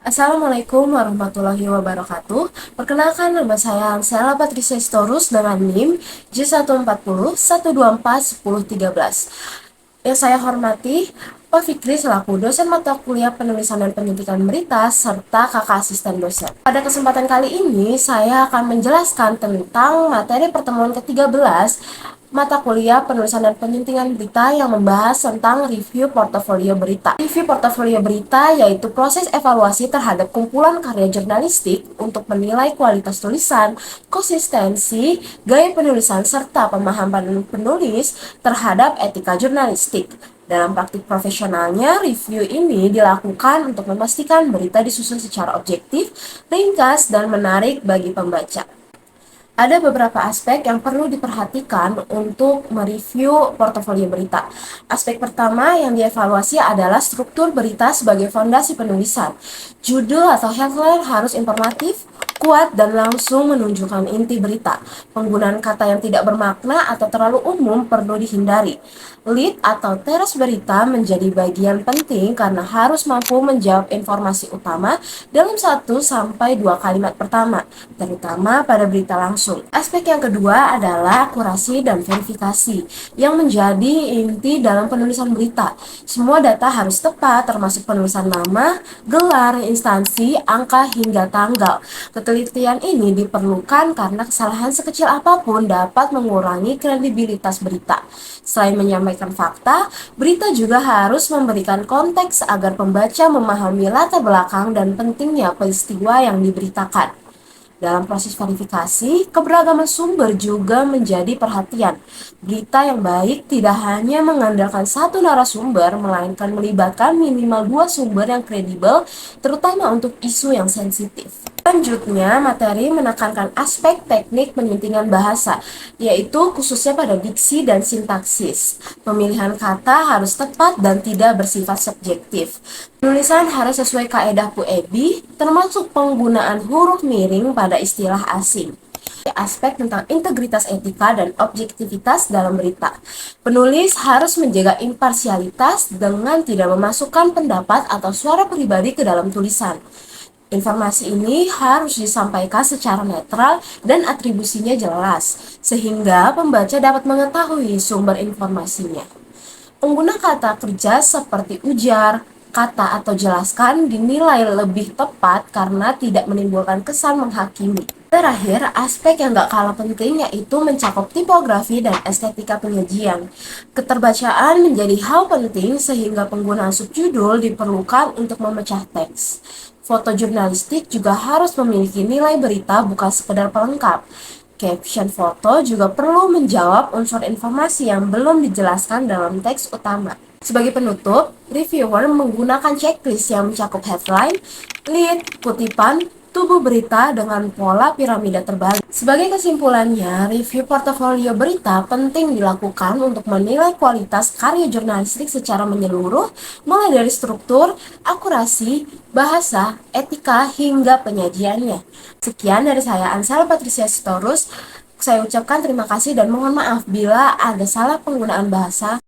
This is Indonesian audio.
Assalamualaikum warahmatullahi wabarakatuh. Perkenalkan, nama saya Ansela Patricia Storus dengan NIM J140 124 1013. Yang saya hormati Pak Fikri selaku dosen mata kuliah penulisan dan penyuntikan berita serta kakak asisten dosen. Pada kesempatan kali ini saya akan menjelaskan tentang materi pertemuan ke-13 mata kuliah penulisan dan penyuntingan berita yang membahas tentang review portofolio berita. Review portofolio berita yaitu proses evaluasi terhadap kumpulan karya jurnalistik untuk menilai kualitas tulisan, konsistensi, gaya penulisan, serta pemahaman penulis terhadap etika jurnalistik. Dalam praktik profesionalnya, review ini dilakukan untuk memastikan berita disusun secara objektif, ringkas, dan menarik bagi pembaca. Ada beberapa aspek yang perlu diperhatikan untuk mereview portofolio berita. Aspek pertama yang dievaluasi adalah struktur berita sebagai fondasi penulisan. Judul atau headline harus informatif, kuat, dan langsung menunjukkan inti berita. Penggunaan kata yang tidak bermakna atau terlalu umum perlu dihindari. Lead atau teras berita menjadi bagian penting karena harus mampu menjawab informasi utama dalam 1 sampai 2 kalimat pertama, terutama pada berita langsung. Aspek yang kedua adalah akurasi dan verifikasi, yang menjadi inti dalam penulisan berita. Semua data harus tepat, termasuk penulisan nama, gelar, instansi, angka, hingga tanggal. Ketelitian ini diperlukan karena kesalahan sekecil apapun dapat mengurangi kredibilitas berita. Selain menyampaikan fakta, berita juga harus memberikan konteks agar pembaca memahami latar belakang dan pentingnya peristiwa yang diberitakan. Dalam proses verifikasi, keberagaman sumber juga menjadi perhatian. Berita yang baik tidak hanya mengandalkan satu narasumber, melainkan melibatkan minimal 2 sumber yang kredibel, terutama untuk isu yang sensitif. Selanjutnya, materi menekankan aspek teknik penyuntingan bahasa, yaitu khususnya pada diksi dan sintaksis. Pemilihan kata harus tepat dan tidak bersifat subjektif. Penulisan harus sesuai kaedah PUEBI, termasuk penggunaan huruf miring pada istilah asing. Aspek tentang integritas etika dan objektivitas dalam berita. Penulis harus menjaga imparsialitas dengan tidak memasukkan pendapat atau suara pribadi ke dalam tulisan. Informasi ini harus disampaikan secara netral dan atribusinya jelas, sehingga pembaca dapat mengetahui sumber informasinya. Pengguna kata kerja seperti ujar, kata, atau jelaskan dinilai lebih tepat karena tidak menimbulkan kesan menghakimi. Terakhir, aspek yang gak kalah penting yaitu mencakup tipografi dan estetika penyajian. Keterbacaan menjadi hal penting sehingga penggunaan subjudul diperlukan untuk memecah teks. Foto jurnalistik juga harus memiliki nilai berita, bukan sekedar pelengkap. Caption foto juga perlu menjawab unsur informasi yang belum dijelaskan dalam teks utama. Sebagai penutup, reviewer menggunakan checklist yang mencakup headline, lead, kutipan, tubuh berita dengan pola piramida terbalik. Sebagai kesimpulannya, review portofolio berita penting dilakukan untuk menilai kualitas karya jurnalistik secara menyeluruh, mulai dari struktur, akurasi, bahasa, etika, hingga penyajiannya. Sekian dari saya, Ansela Patricia Sitorus. Saya ucapkan terima kasih dan mohon maaf bila ada salah penggunaan bahasa.